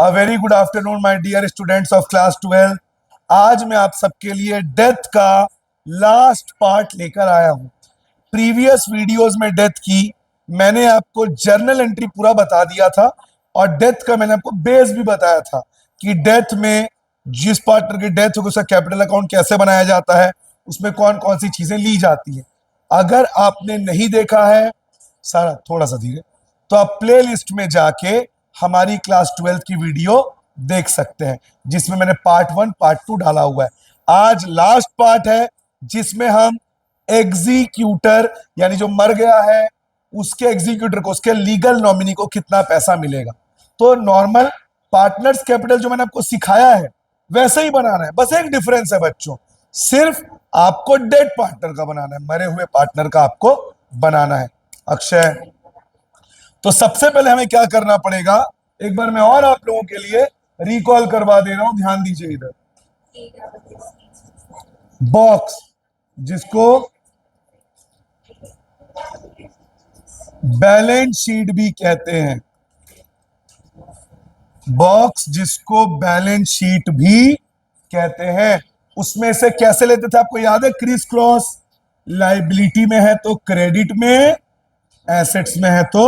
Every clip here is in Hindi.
A very good afternoon my dear students of class 12। आज मैं आप सबके लिए डेथ का लास्ट पार्ट लेकर आया हूं। प्रीवियस वीडियोस में डेथ की मैंने आपको जर्नल एंट्री पूरा बता दिया था और डेथ का मैंने आपको बेस भी बताया था कि डेथ में जिस पार्टनर की डेथ होगी उसका कैपिटल अकाउंट कैसे बनाया जाता है, उसमें कौन कौन सी चीजें ली जाती हैं। अगर आपने नहीं देखा है सारा, थोड़ा सा धीरे, तो आप प्ले लिस्ट में जाके हमारी क्लास 12 की वीडियो देख सकते हैं जिसमें मैंने पार्ट 1 पार्ट 2 डाला हुआ है। आज लास्ट पार्ट है जिसमें हम एग्जीक्यूटर यानी जो मर गया है उसके एग्जीक्यूटर को, उसके लीगल नॉमिनी को कितना पैसा मिलेगा। तो नॉर्मल पार्टनर्स कैपिटल जो मैंने आपको सिखाया है वैसे ही बनाना है, बस एक डिफरेंस है बच्चों, सिर्फ आपको डेड पार्टनर का बनाना है, मरे हुए पार्टनर का आपको बनाना है। अक्षय, तो सबसे पहले हमें क्या करना पड़ेगा, एक बार मैं और आप लोगों के लिए रिकॉल करवा दे रहा हूं, ध्यान दीजिए इधर। बॉक्स जिसको बैलेंस शीट भी कहते हैं, बॉक्स जिसको बैलेंस शीट भी कहते हैं, उसमें से कैसे लेते थे आपको याद है? क्रिस क्रॉस, लाइबिलिटी में है तो क्रेडिट में, एसेट्स में है तो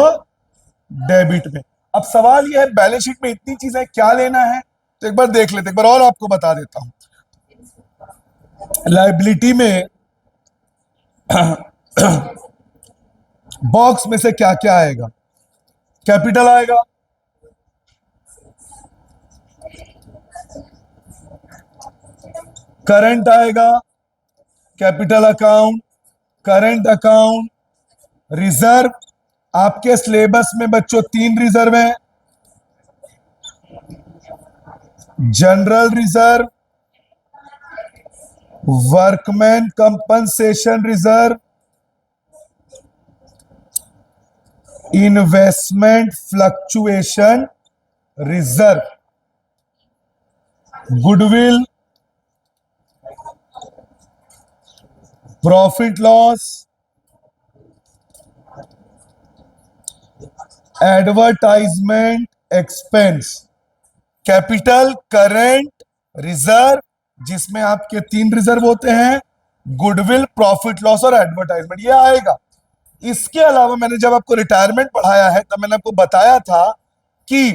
डेबिट में। अब सवाल यह है बैलेंस शीट में इतनी चीजें क्या लेना है, तो एक बार देख लेते, एक बार और आपको बता देता हूं। लाइबिलिटी में बॉक्स में से क्या क्या आएगा? कैपिटल आएगा, करंट आएगा, capital account, current account, reserve. आपके सिलेबस में बच्चों 3 रिजर्व हैं, general reserve, workman compensation reserve, investment fluctuation reserve, goodwill, profit loss, advertisement expense. Capital, current, reserve, जिसमें आपके 3 रिजर्व होते हैं, गुडविल, प्रॉफिट लॉस और एडवर्टाइजमेंट, ये आएगा। इसके अलावा मैंने जब आपको रिटायरमेंट पढ़ाया है तब मैंने आपको बताया था कि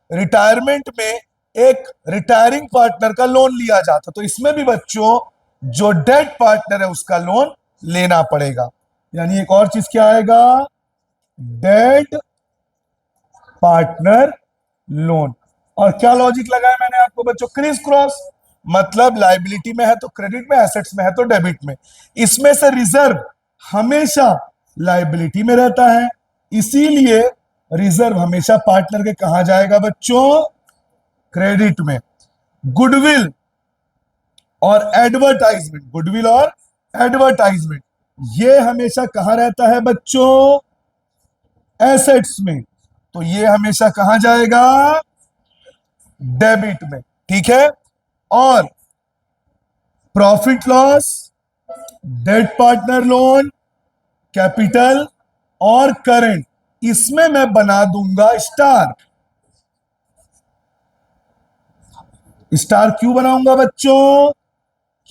रिटायरमेंट में एक रिटायरिंग पार्टनर का लोन लिया जाता, तो इसमें भी बच्चों जो डेड पार्टनर है उसका लोन लेना पड़ेगा। यानी एक और चीज क्या आएगा? Dead partner loan. और क्या लॉजिक लगाया मैंने आपको बच्चों? क्रिस क्रॉस, मतलब लाइबिलिटी में है तो क्रेडिट में, एसेट्स में है तो डेबिट में। इसमें से रिजर्व हमेशा लाइबिलिटी में रहता है, इसीलिए रिजर्व हमेशा पार्टनर के कहां जाएगा बच्चों? क्रेडिट में। गुडविल और एडवर्टाइजमेंट, गुडविल और एडवर्टाइजमेंट ये हमेशा कहां रहता है बच्चों? एसेट्स में। तो ये हमेशा कहां जाएगा? डेबिट में, ठीक है। और profit loss, dead partner loan, capital और करंट, इसमें मैं बना दूंगा स्टार। स्टार क्यों बनाऊंगा बच्चों?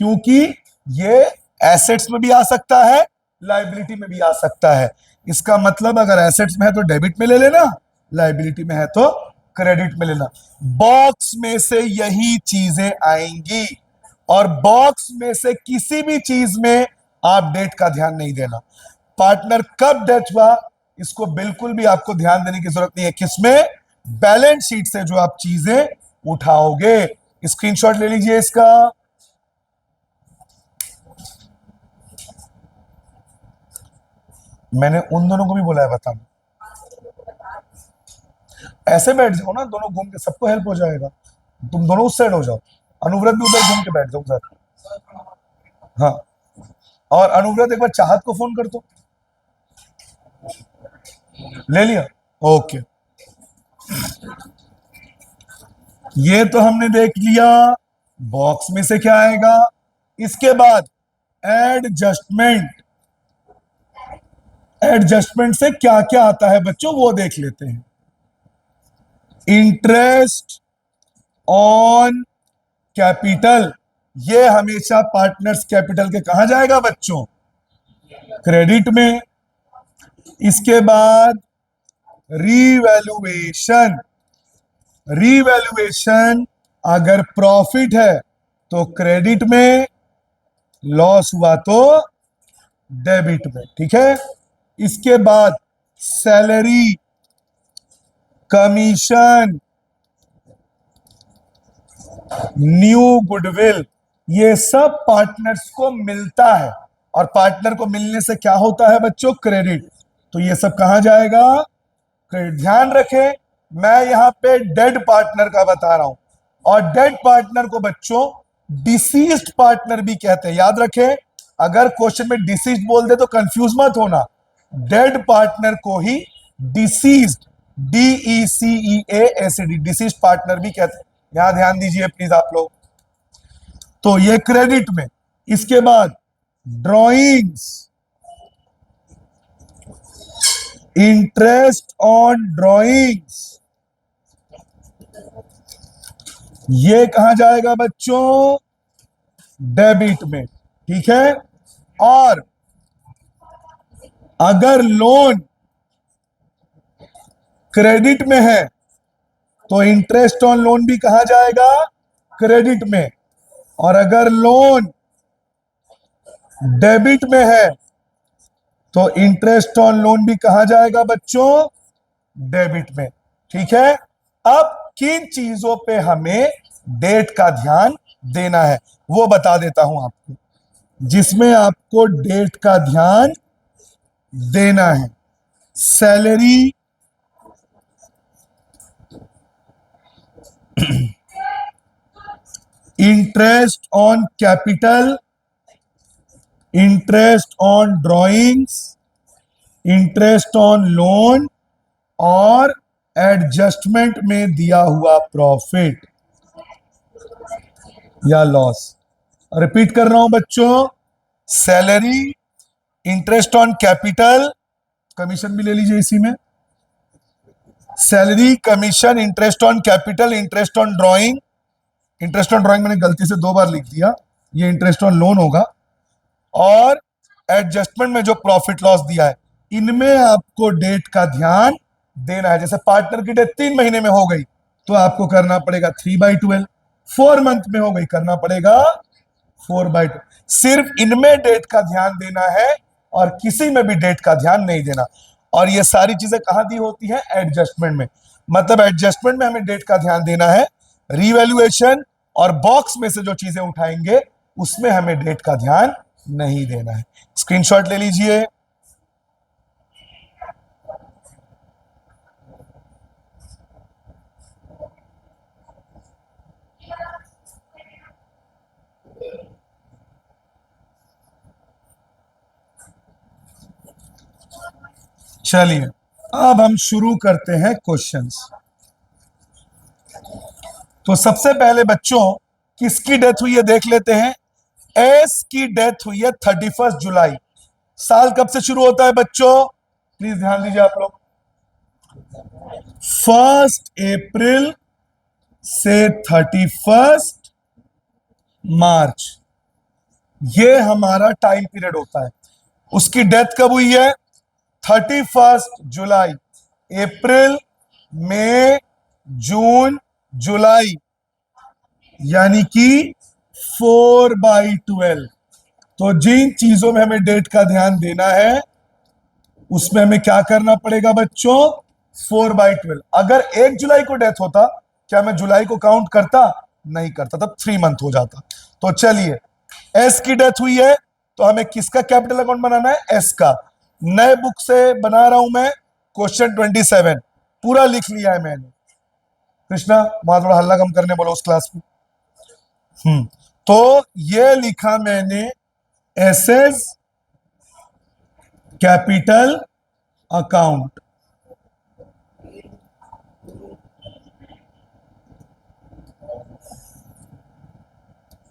क्योंकि ये एसेट्स में भी आ सकता है, लाइबिलिटी में भी आ सकता है। इसका मतलब अगर एसेट्स में है तो डेबिट में ले लेना, लाइबिलिटी में है तो क्रेडिट में लेना। बॉक्स में से यही चीजें आएंगी और बॉक्स में से किसी भी चीज में आप डेट का ध्यान नहीं देना। पार्टनर कब डेथ हुआ इसको बिल्कुल भी आपको ध्यान देने की जरूरत नहीं है। किसमें? बैलेंस शीट से जो आप चीजें उठाओगे। स्क्रीनशॉट ले लीजिए इसका। मैंने उन दोनों को भी बोला है बताना, ऐसे बैठ जाओ ना दोनों घूम के, सबको हेल्प हो जाएगा। तुम दोनों उस साइड हो जाओ, अनुव्रत भी उधर घूम के बैठ जाओ उधर। हाँ, और अनुव्रत एक बार चाहत को फोन कर दो। ले लिया? ओके, ये तो हमने देख लिया बॉक्स में से क्या आएगा। इसके बाद एडजस्टमेंट, एडजस्टमेंट से क्या क्या आता है बच्चों वो देख लेते हैं। इंटरेस्ट, ऑन कैपिटल, ये हमेशा पार्टनर्स कैपिटल के कहा जाएगा बच्चों, क्रेडिट में। इसके बाद रीवैल्यूएशन, रीवैल्यूएशन अगर प्रॉफिट है तो क्रेडिट में, लॉस हुआ तो डेबिट में, ठीक है। इसके बाद सैलरी, कमीशन, न्यू गुडविल, ये सब पार्टनर्स को मिलता है, और पार्टनर को मिलने से क्या होता है बच्चों, क्रेडिट। तो ये सब कहां जाएगा, क्रेडिट। ध्यान रखें, मैं यहां पे डेड पार्टनर का बता रहा हूं, और डेड पार्टनर को बच्चों डिसीज्ड पार्टनर भी कहते हैं, याद रखें। अगर क्वेश्चन में डिसीज्ड बोल दे तो कंफ्यूज मत होना, डेड पार्टनर को ही डिसीज्ड, DECEASED, डिसीज्ड पार्टनर भी कहते हैं। यहां ध्यान दीजिए प्लीज आप लोग। तो ये क्रेडिट में। इसके बाद ड्रॉइंग्स, इंटरेस्ट ऑन ड्रॉइंग्स, ये कहा जाएगा बच्चों, डेबिट में, ठीक है। और अगर लोन क्रेडिट में है तो इंटरेस्ट ऑन लोन भी कहा जाएगा क्रेडिट में, और अगर लोन डेबिट में है तो इंटरेस्ट ऑन लोन भी कहा जाएगा बच्चों, डेबिट में, ठीक है। अब किन चीजों पे हमें डेट का ध्यान देना है वो बता देता हूं आपको, जिसमें आपको डेट का ध्यान देना है। Salary, interest on capital, interest on drawings, interest on loan, और एडजस्टमेंट में दिया हुआ प्रॉफिट या लॉस। रिपीट कर रहा हूं बच्चों, salary, interest on capital, commission भी ले लीजिए इसी में, salary, commission, interest on capital, interest on drawing, interest on drawing मैंने गलती से 2 बार लिख दिया, ये इंटरेस्ट ऑन लोन होगा, और एडजस्टमेंट में जो प्रॉफिट लॉस दिया है, इनमें आपको डेट का ध्यान देना है। जैसे पार्टनर की डेट 3 महीने में हो गई तो आपको करना पड़ेगा 3/12, 4 मंथ में हो गई करना पड़ेगा 4/2। सिर्फ इनमें डेट का ध्यान देना है और किसी में भी डेट का ध्यान नहीं देना। और ये सारी चीजें कहां दी होती है, एडजस्टमेंट में। मतलब एडजस्टमेंट में हमें डेट का ध्यान देना है, रिवैल्यूएशन और बॉक्स में से जो चीजें उठाएंगे उसमें हमें डेट का ध्यान नहीं देना है। स्क्रीनशॉट ले लीजिए। चलिए अब हम शुरू करते हैं क्वेश्चंस। तो सबसे पहले बच्चों किसकी डेथ हुई है देख लेते हैं। एस की डेथ हुई है 31 जुलाई। साल कब से शुरू होता है बच्चों, प्लीज ध्यान दीजिए आप लोग। 1 अप्रैल से 31 मार्च, ये हमारा टाइम पीरियड होता है। उसकी डेथ कब हुई है, 31 जुलाई। अप्रैल, मई, जून, जुलाई, यानी कि 4/12। तो जिन चीजों में हमें डेट का ध्यान देना है उसमें हमें क्या करना पड़ेगा बच्चों, 4/12। अगर 1 जुलाई को डेथ होता क्या मैं जुलाई को काउंट करता, नहीं करता, तब 3 मंथ हो जाता। तो चलिए एस की डेथ हुई है तो हमें किसका कैपिटल अकाउंट बनाना है, एस का। नए बुक से बना रहा हूं मैं क्वेश्चन 27, पूरा लिख लिया है मैंने। कृष्णा वहां थोड़ा हल्ला कम करने बोलो उस क्लास में। तो ये लिखा मैंने, एसेस capital account,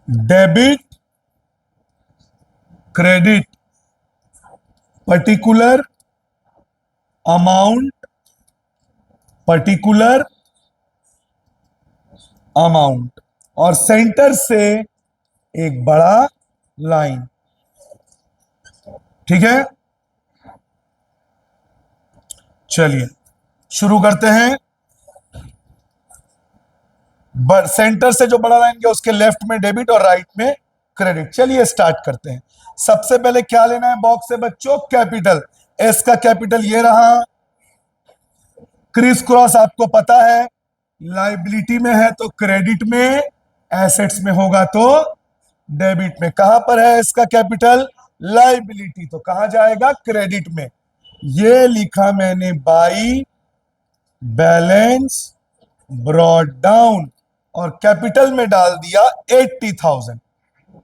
debit credit, particular amount, particular amount, और सेंटर से एक बड़ा लाइन। ठीक है, चलिए शुरू करते हैं। सेंटर से जो बड़ा लाइन गया उसके लेफ्ट में डेबिट और राइट में क्रेडिट। चलिए स्टार्ट करते हैं। सबसे पहले क्या लेना है बॉक्स से बच्चों? कैपिटल। एस का कैपिटल ये रहा। क्रिस क्रॉस आपको पता है, लाइबिलिटी में है तो क्रेडिट में, एसेट्स में होगा तो डेबिट में। कहां पर है इसका कैपिटल? लाइबिलिटी, तो कहां जाएगा? क्रेडिट में। ये लिखा मैंने बाई बैलेंस ब्रॉट डाउन, और कैपिटल में डाल दिया 80,000।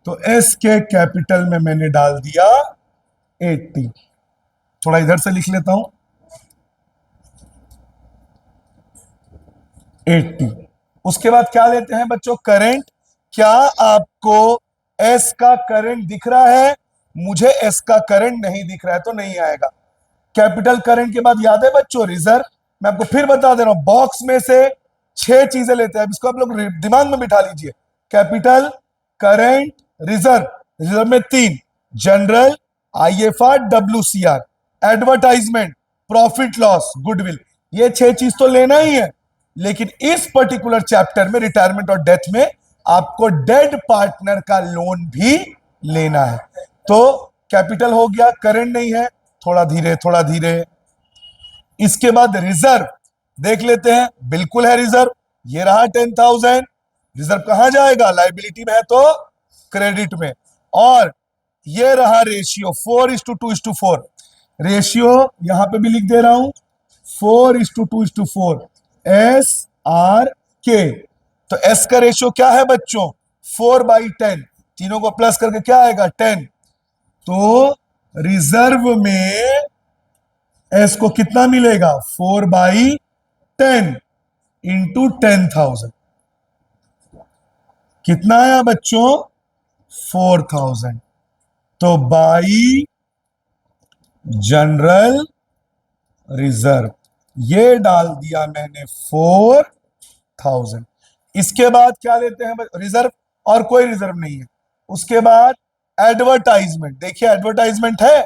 तो एस के कैपिटल में मैंने डाल दिया 80। थोड़ा इधर से लिख लेता हूं, 80। उसके बाद क्या लेते हैं बच्चों? करंट। क्या आपको एस का करंट दिख रहा है? मुझे एस का करंट नहीं दिख रहा है तो नहीं आएगा। कैपिटल करंट के बाद याद है बच्चों रिजर्व। मैं आपको फिर बता दे रहा हूं, बॉक्स में से 6 चीजें लेते हैं, इसको आप लोग दिमाग में बिठा लीजिए। Capital, current, reserve. रिजर्व में 3, general, IFR, WCR, advertisement, profit loss, goodwill. ये 6 चीज तो लेना ही है, लेकिन इस पर्टिकुलर चैप्टर में रिटायरमेंट और डेथ में आपको डेड पार्टनर का लोन भी लेना है। तो कैपिटल हो गया, करंट नहीं है, थोड़ा धीरे थोड़ा धीरे। इसके बाद रिजर्व देख लेते हैं, बिल्कुल है रिजर्व, ये रहा 10,000। रिजर्व कहां जाएगा? लाइबिलिटी में है तो क्रेडिट में। और ये रहा रेशियो 4:2:4। रेशियो यहां पे भी लिख दे रहा हूं, 4:2:4, एस आर के। तो एस का रेशियो क्या है बच्चों? 4/10। तीनों को प्लस करके क्या आएगा? 10। तो रिजर्व में एस को कितना मिलेगा? 4/10 इंटू 10,000। कितना आया बच्चों? 4,000। तो बाई जनरल रिजर्व ये डाल दिया मैंने 4,000। इसके बाद क्या लेते हैं रिजर्व? और कोई रिजर्व नहीं है। उसके बाद एडवर्टाइजमेंट, देखिए एडवर्टाइजमेंट है?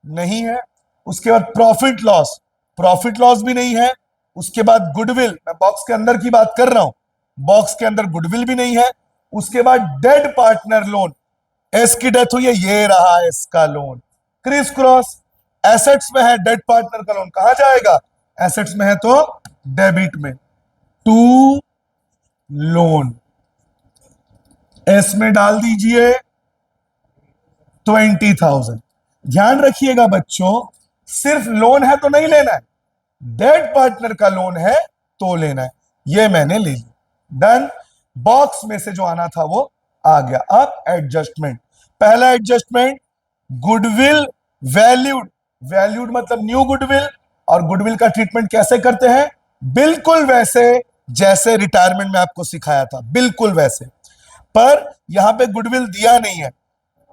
नहीं है। उसके बाद प्रॉफिट लॉस, प्रॉफिट लॉस भी नहीं है। उसके बाद गुडविल, मैं बॉक्स के अंदर की बात कर रहा हूं, बॉक्स के अंदर गुडविल भी नहीं है। उसके बाद डेड पार्टनर लोन, एस की डेथ हुई है, ये रहा एस का लोन। क्रिस क्रॉस, एसेट्स में है, डेड पार्टनर का लोन कहां जाएगा? एसेट्स में है तो डेबिट में। टू लोन, एस में डाल दीजिए 20,000। ध्यान रखिएगा बच्चों, सिर्फ लोन है तो नहीं लेना है, डेड पार्टनर का लोन है तो लेना है। ये मैंने ले लिया, डन। बॉक्स में से जो आना था वो आ गया। अब एडजस्टमेंट, पहला एडजस्टमेंट गुडविल वैल्यूड। वैल्यूड मतलब न्यू गुडविल, और गुडविल का ट्रीटमेंट कैसे करते हैं? बिल्कुल वैसे जैसे रिटायरमेंट में आपको सिखाया था, बिल्कुल वैसे। पर यहां पे गुडविल दिया नहीं है।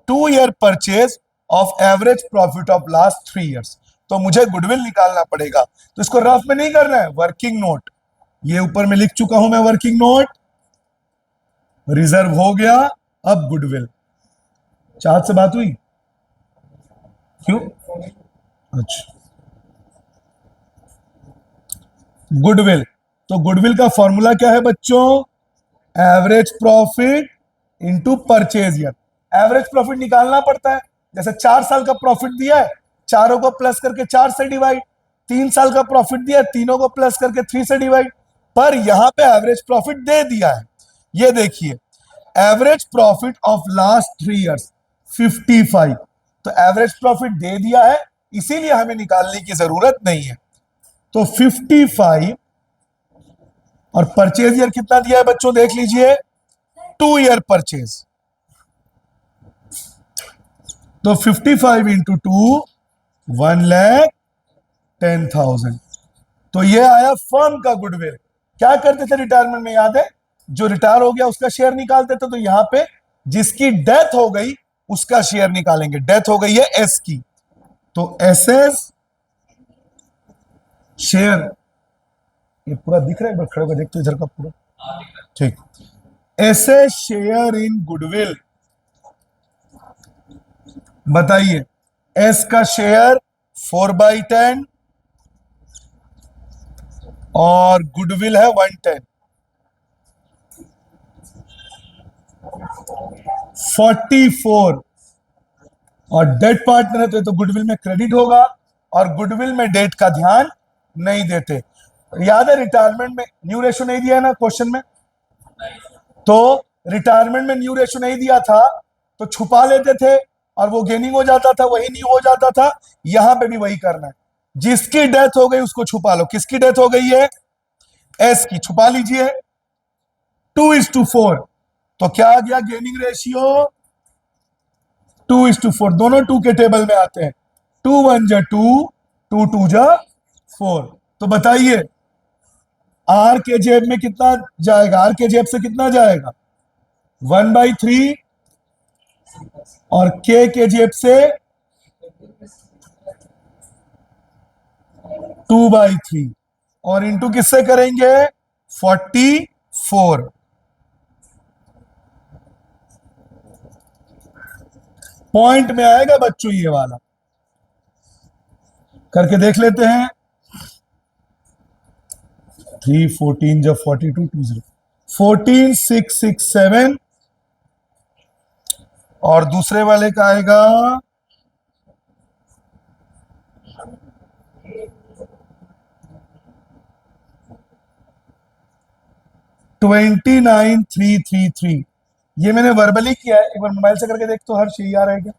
2 year purchase of average profit of last 3 years, तो मुझे गुडविल निकालना पड़ेगा। तो इसको रफ में नहीं करना है, वर्किंग नोट, ये ऊपर में लिख चुका हूं मैं वर्किंग नोट। रिजर्व हो गया, अब गुडविल। चाहत से बात हुई? क्यों? अच्छा, गुडविल। तो गुडविल का फॉर्मूला क्या है बच्चों? Average profit into purchase year. Average profit निकालना पड़ता है, जैसे 4 साल का प्रॉफिट दिया है, चारों को प्लस करके 4 से डिवाइड। 3 साल का प्रॉफिट दिया है, तीनों को प्लस करके 3 से डिवाइड। पर यहां पे एवरेज प्रॉफिट दे दिया है, ये देखिए, average profit of last 3 years 55। तो एवरेज प्रॉफिट दे दिया है, इसीलिए हमें निकालने की जरूरत नहीं है। तो 55 और परचेज ईयर कितना दिया है बच्चों? देख लीजिए, 2 ईयर परचेज। तो 55 इंटू 2, 1,10,000। तो ये आया फर्म का गुडविल। क्या करते थे रिटायरमेंट में, याद है? जो रिटायर हो गया उसका शेयर निकालते थे, तो यहां पे जिसकी डेथ हो गई उसका शेयर निकालेंगे। डेथ हो गई है एस की, तो एस एस शेयर। ये पूरा दिख रहा है, एक बार खड़े होकर देखते इधर का पूरा। ठीक। ऐसे शेयर इन गुडविल, बताइए। एस का शेयर 4/10 और गुडविल है 110। 44 और डेट पार्टनर है तो गुडविल में क्रेडिट होगा, और गुडविल में डेट का ध्यान नहीं देते। याद है रिटायरमेंट में न्यू रेशो नहीं दिया है ना क्वेश्चन में, तो रिटायरमेंट में न्यू रेशो नहीं दिया था तो छुपा लेते थे और वो गेनिंग हो जाता था, वही न्यू हो जाता था। यहां पे भी वही करना है, जिसकी डेथ हो गई उसको छुपा लो। किसकी डेथ हो गई है? एस की, छुपा लीजिए। 2:4, तो क्या आ गया गेनिंग रेशियो? 2:4, दोनों 2 के टेबल में आते हैं। 2 1 जा 2, 2 2 जा 4। तो बताइए आर के जेब में कितना जाएगा? आर के जेब से कितना जाएगा? 1/3, और के जेब से 2/3, और इंटू किससे करेंगे? 44। पॉइंट में आएगा बच्चों ये वाला, करके देख लेते हैं। 3 14 जब 42 20 14 6 6 7, और दूसरे वाले का आएगा 29333। ये मैंने वर्बली किया है, एक बार मोबाइल से करके देख तो हर यही आ रहा है क्या?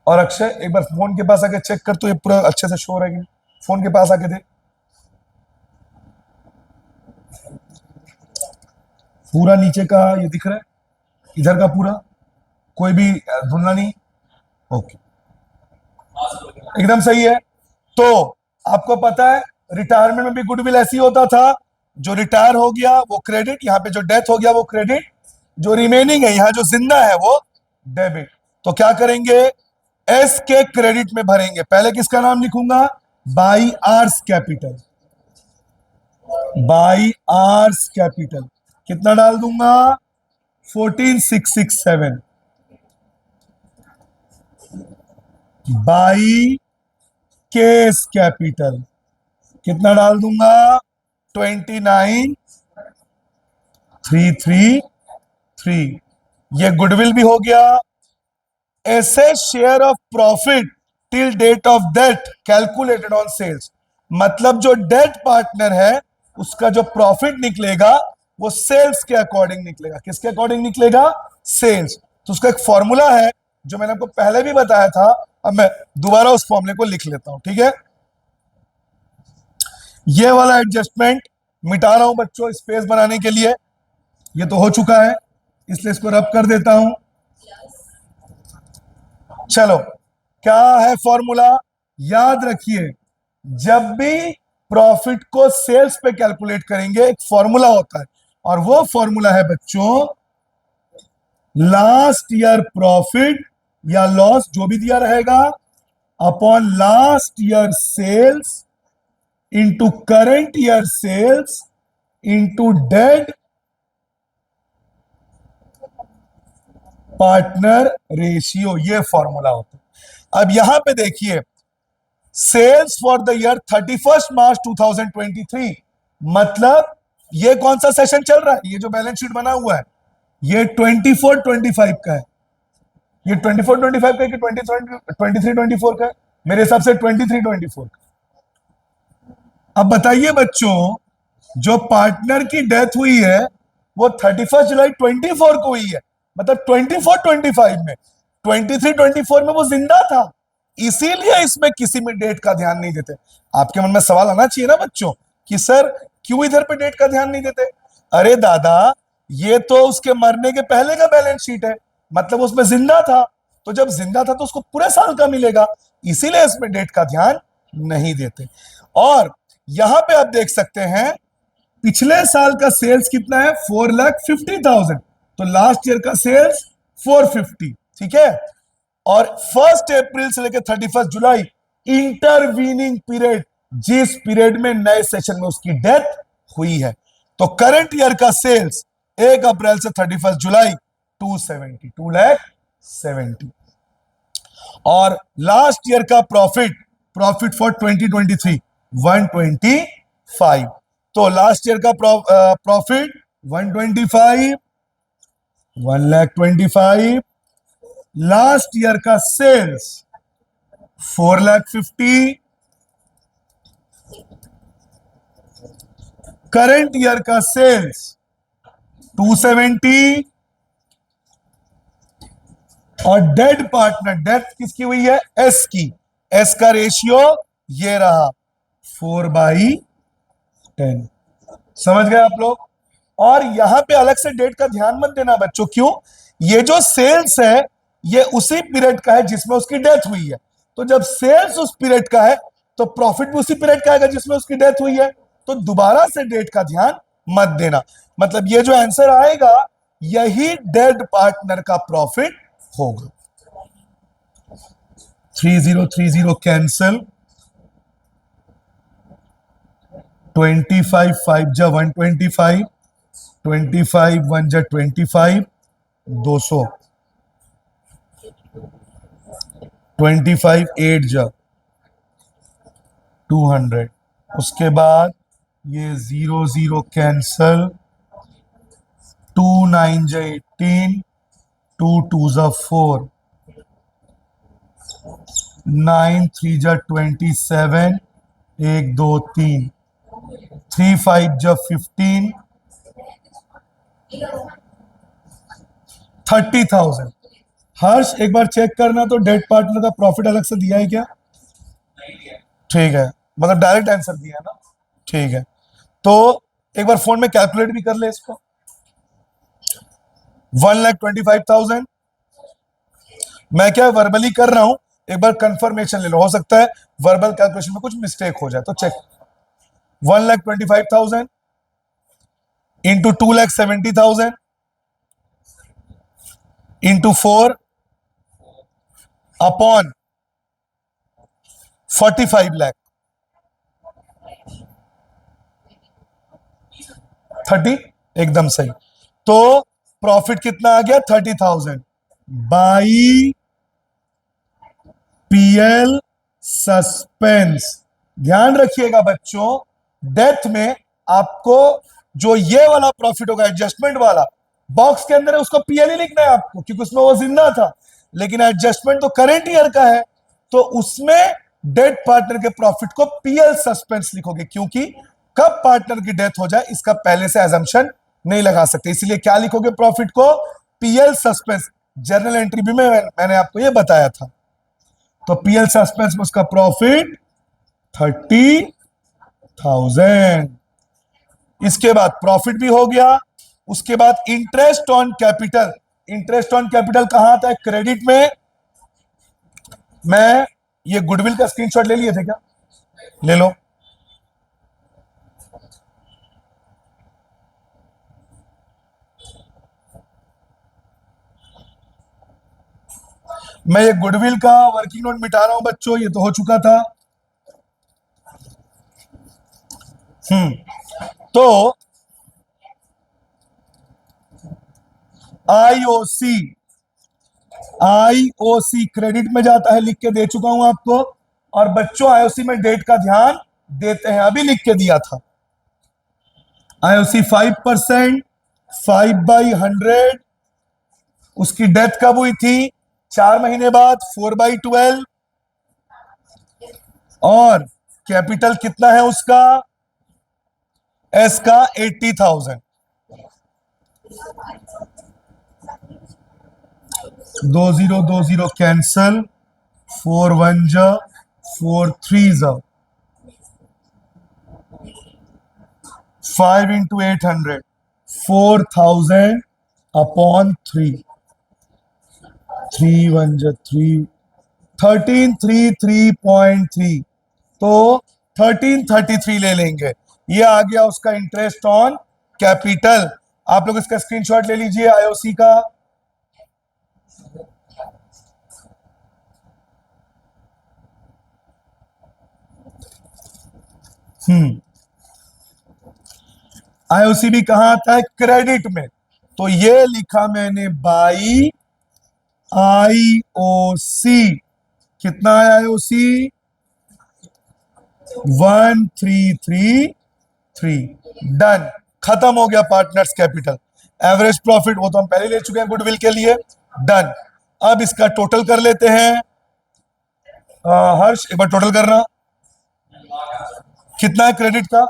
और अक्षय एक बार फोन के पास आके चेक कर तो ये पूरा अच्छे से शो रहेगा। फोन के पास आके देख, पूरा नीचे का ये दिख रहा है, इधर का पूरा कोई भी धुलना नहीं। ओके, एकदम सही है। तो आपको पता है रिटायरमेंट में भी गुडविल ऐसी होता था, जो रिटायर हो गया वो क्रेडिट, यहाँ पे जो डेथ हो गया वो क्रेडिट, जो रिमेनिंग है यहाँ जो जिंदा है वो डेबिट। तो क्या करेंगे? एस के क्रेडिट में भरेंगे। पहले किसका नाम लिखूंगा? By R's capital. By R's capital कितना डाल दूंगा? 14,667। बाई केस कैपिटल कितना डाल दूंगा? 29,333। ये गुडविल भी हो गया। ऐसे share of profit till date of death calculated on sales, मतलब जो डेट पार्टनर है उसका जो प्रॉफिट निकलेगा वो सेल्स के अकॉर्डिंग निकलेगा। किसके अकॉर्डिंग निकलेगा? सेल्स। तो उसका एक फॉर्मूला है जो मैंने आपको पहले भी बताया था, अब मैं दोबारा उस फॉर्मूले को लिख लेता हूं, ठीक है? ये वाला एडजस्टमेंट मिटा रहा हूं बच्चों स्पेस बनाने के लिए, ये तो हो चुका है इसलिए इसको रब कर देता हूं। चलो, क्या है फॉर्मूला? याद रखिए, जब भी प्रॉफिट को सेल्स पे कैलकुलेट करेंगे एक फॉर्मूला होता है, और वो फॉर्मूला है बच्चों लास्ट ईयर प्रॉफिट या लॉस जो भी दिया रहेगा upon last year sales into current year sales into dead partner ratio, ये फॉर्मूला होता है। अब यहां पे देखिए sales for the year 31 March 2023, मतलब ये कौन सा सेशन चल रहा है? ये जो बैलेंस शीट बना हुआ है ये 24-25 का है। ये 24-25 का है कि 23-24 का है? मेरे हिसाब से 23-24 का। अब बताइए बच्चों, जो पार्टनर की डेथ हुई है वो 31 जुलाई 24 को हुई है, मतलब 24-25 में, 23-24 में वो जिंदा था, इसीलिए इसमें किसी में डेट का ध्यान नहीं देते। आपके मन में सवाल आना चाहिए ना बच्चों कि सर क्यों इधर पे डेट का ध्यान नहीं देते? अरे दादा, ये तो उसके मरने के पहले का बैलेंस शीट है, मतलब उसमें जिंदा था, तो जब जिंदा था तो उसको पूरे साल का मिलेगा, इसीलिए इसमें डेट का ध्यान नहीं देते। और यहां पे आप देख सकते हैं पिछले साल का सेल्स कितना है? 4,50,000, तो लास्ट ईयर का सेल्स 450, ठीक है? और 1 अप्रैल से लेकर 31 जुलाई इंटरवीनिंग पीरियड जिस पीरियड में नए सेशन में उसकी डेथ हुई है। तो करंट ईयर का सेल्स 1 अप्रैल से 31 जुलाई 270 और लास्ट ईयर का प्रॉफिट फॉर 2023 125। तो लास्ट ईयर का प्रॉफिट 125, 1,25,000। लास्ट ईयर का सेल्स 4,50,000। करंट ईयर का सेल्स 270 और डेड पार्टनर, डेथ किसकी हुई है? एस की। एस का रेशियो ये रहा 4/10। समझ गए आप लोग? और यहां पे अलग से डेट का ध्यान मत देना बच्चों। क्यों? ये जो सेल्स है ये उसी पीरियड का है जिसमें उसकी डेथ हुई है। तो जब सेल्स उस पीरियड का है तो प्रॉफिट भी उसी पीरियड का आएगा जिसमें उसकी डेथ हुई है। तो दोबारा से डेट का ध्यान मत देना। मतलब ये जो आंसर आएगा यही डेड पार्टनर का प्रॉफिट होगा। 3030 कैंसिल, 25 5 जा 125, 25 1 जा 25, 200, 25 8 जा 200। उसके बाद ये 0 कैंसल, 2 9 जा 18, 2 2 जा 4, 9 3 जा 27, 1 2 3, 3 5 जा 15, 30,000। हर्ष एक बार चेक करना तो डेट पार्टनर का प्रॉफिट अलग से दिया है क्या? ठीक है, मतलब डायरेक्ट आंसर दिया है ना। ठीक है, तो एक बार फोन में कैलकुलेट भी कर ले इसको। 1,25,000 मैं क्या वर्बली कर रहा हूं, एक बार कंफर्मेशन ले लो। हो सकता है वर्बल कैलकुलेशन में कुछ मिस्टेक हो जाए तो check. 1,25,000 into 2,70,000 into 4 upon 45 lakh 30, एकदम सही। तो प्रॉफिट कितना आ गया? 30,000 बाई पीएल सस्पेंस। ध्यान रखिएगा बच्चों, डेथ में आपको जो ये वाला प्रॉफिट होगा एडजस्टमेंट वाला, बॉक्स के अंदर है उसको पीएल ही लिखना है आपको क्योंकि उसमें वो जिंदा था। लेकिन एडजस्टमेंट तो करंट ईयर का है तो उसमें डेड पार्टनर के प्रॉफिट को पीएल सस्पेंस लिखोगे क्योंकि कब पार्टनर की डेथ हो जाए इसका पहले से एजम्पशन नहीं लगा सकते। इसलिए क्या लिखोगे? प्रॉफिट को पीएल सस्पेंस। जर्नल एंट्री भी में मैंने आपको यह बताया था। तो पीएल सस्पेंस में उसका प्रॉफिट 30,000। इसके बाद प्रॉफिट भी हो गया। उसके बाद interest on capital. Interest on capital कहां आता है? क्रेडिट में। मैं ये गुडविल का स्क्रीनशॉट ले लिए थे क्या? ले लो। मैं ये गुडविल का वर्किंग नोट मिटा रहा हूं बच्चों, ये तो हो चुका था। तो आईओसी, आईओसी क्रेडिट में जाता है, लिख के दे चुका हूं आपको। और बच्चों आईओसी में डेट का ध्यान देते हैं, अभी लिख के दिया था। आईओसी 5%, 5/100। उसकी डेथ कब हुई थी? 4 महीने बाद, 4/12। और कैपिटल कितना है उसका? एस का 80,000। 2020 कैंसल, 4 1 जा 4 3 जा 5 इंटू 800, 4,000 अपॉन 3, 3 1 जा 3, 1333.3। तो 1333 ले लेंगे। ये आ गया उसका इंटरेस्ट ऑन कैपिटल। आप लोग इसका स्क्रीनशॉट ले लीजिए आईओसी का। हम्म आईओसी भी कहां आता है? क्रेडिट में। तो ये लिखा मैंने बाई आईओसी। कितना है आईओसी? 1333। डन, खत्म हो गया पार्टनर्स कैपिटल। एवरेज प्रॉफिट वो तो हम पहले ले चुके हैं गुडविल के लिए। डन। अब इसका टोटल कर लेते हैं। हर्ष एक बार टोटल करना, कितना है क्रेडिट का?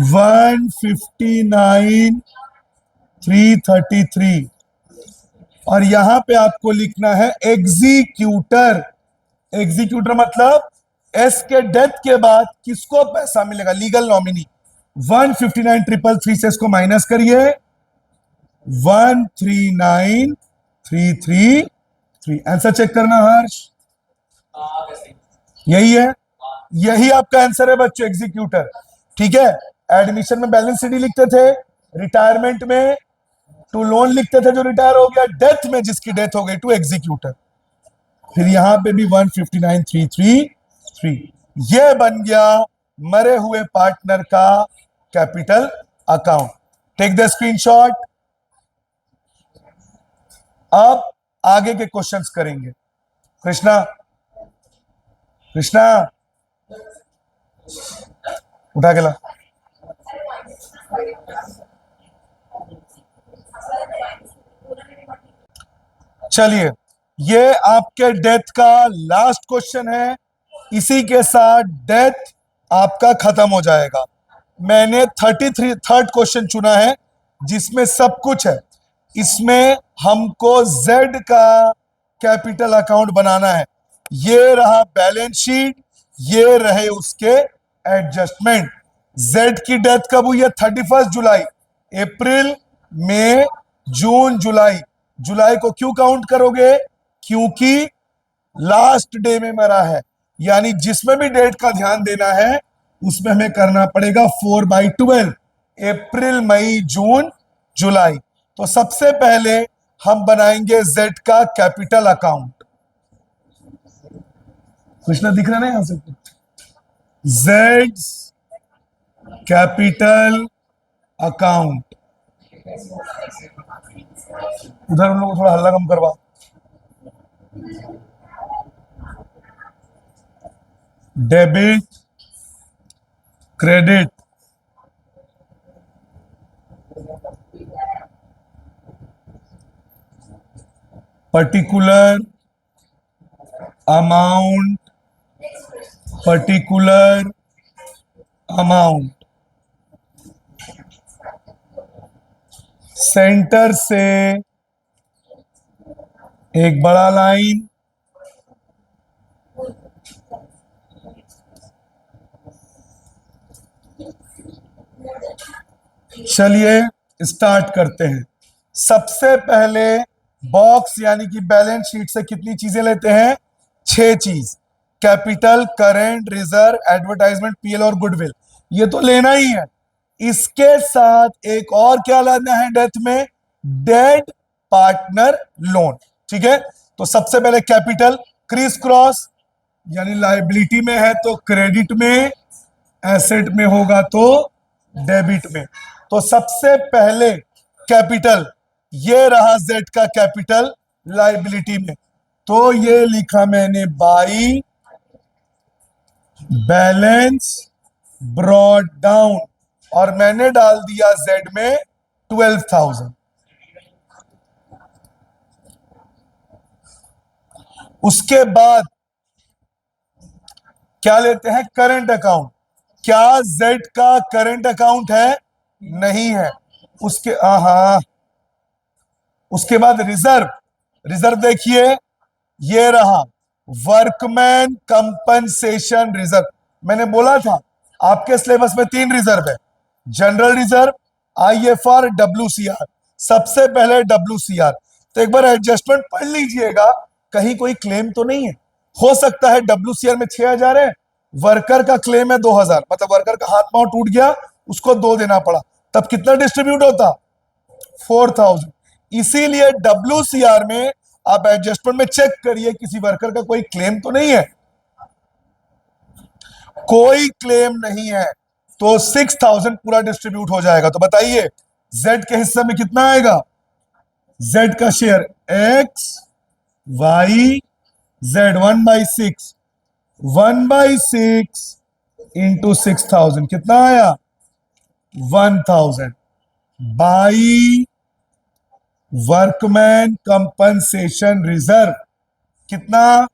159,333। और यहां पे आपको लिखना है एग्जीक्यूटर। एग्जीक्यूटर मतलब एस के डेथ के बाद किसको पैसा मिलेगा? Legal nominee. 159,333 से इसको माइनस करिए, 139,333। आंसर चेक करना हर्ष, यही है, यही आपका आंसर है बच्चों, एग्जीक्यूटर। ठीक है, एडमिशन में बैलेंस शीट लिखते थे, रिटायरमेंट में टू लोन लिखते थे जो रिटायर हो गया, डेथ में जिसकी डेथ हो गई टू एग्जीक्यूटर। फिर यहां पे भी 159,333। ये बन गया मरे हुए पार्टनर का capital account. Take the screenshot. अब आगे के क्वेश्चंस करेंगे। कृष्णा, कृष्णा उठा के ला। चलिए, ये आपके डेथ का लास्ट क्वेश्चन है। इसी के साथ डेथ आपका खत्म हो जाएगा। मैंने 33 क्वेश्चन चुना है जिसमें सब कुछ है। इसमें हमको जेड का कैपिटल अकाउंट बनाना है। ये रहा बैलेंस शीट, ये रहे उसके एडजस्टमेंट। जेड की डेथ कब हुई है? 31 जुलाई। अप्रैल, मई, जून, जुलाई। जुलाई को क्यों काउंट करोगे? क्योंकि लास्ट डे में मरा है। यानी जिसमें भी डेट का ध्यान देना है उसमें हमें करना पड़ेगा 4/12। अप्रैल, मई, जून, जुलाई। तो सबसे पहले हम बनाएंगे जेड का कैपिटल अकाउंट। कृष्णा दिख रहा है ना यहां से? Z capital account. उधर उन लोगों को थोड़ा हल्ला कम करवा। Debit, credit, particular amount, particular amount. Centre से एक बड़ा लाइन, चलिए स्टार्ट करते हैं। सबसे पहले बॉक्स यानी कि बैलेंस शीट से कितनी चीजें लेते हैं? 6 चीज। Capital, current, reserve, advertisement, PL और गुडविल। ये तो लेना ही है। इसके साथ एक और क्या लाना है डेथ में? Dead partner loan. ठीक है, तो सबसे पहले कैपिटल, क्रिस क्रॉस यानी लायबिलिटी में है तो क्रेडिट में, एसेट में होगा तो डेबिट में। तो सबसे पहले कैपिटल, ये रहा जेड का कैपिटल लायबिलिटी में। तो ये लिखा मैंने बाई बैलेंस ब्रॉड डाउन, और मैंने डाल दिया जेड में 12,000। उसके बाद क्या लेते हैं? Current account. क्या जेड का करंट अकाउंट है? नहीं है। उसके हाँ, उसके बाद रिजर्व। रिजर्व देखिए, ये रहा वर्कमैन कंपनसेशन रिजर्व। मैंने बोला था आपके सिलेबस में 3 रिजर्व है, जनरल रिजर्व, आईएफआर, डब्ल्यूसीआर। सबसे पहले डब्ल्यूसीआर। तो एक बार एडजस्टमेंट पढ़ लीजिएगा, कहीं कोई क्लेम तो नहीं है। हो सकता है डब्ल्यूसीआर में 6,000 है, वर्कर का क्लेम है 2,000, मतलब वर्कर का हाथ पांव टूट गया, उसको 2 देना पड़ा, तब कितना डिस्ट्रीब्यूट होता? 4,000। इसीलिए डब्ल्यूसीआर में आप एडजस्टमेंट में चेक करिए किसी वर्कर का कोई क्लेम तो नहीं है, कोई क्लेम नहीं है, तो 6000 पूरा डिस्ट्रीब्यूट हो जाएगा। तो बताइए जेड के हिस्से में कितना आएगा? जेड का share X Y Z 1/6, 1/6 into 6000 कितना आया? 1000 बाई वर्कमैन कंपनसेशन रिजर्व कितना?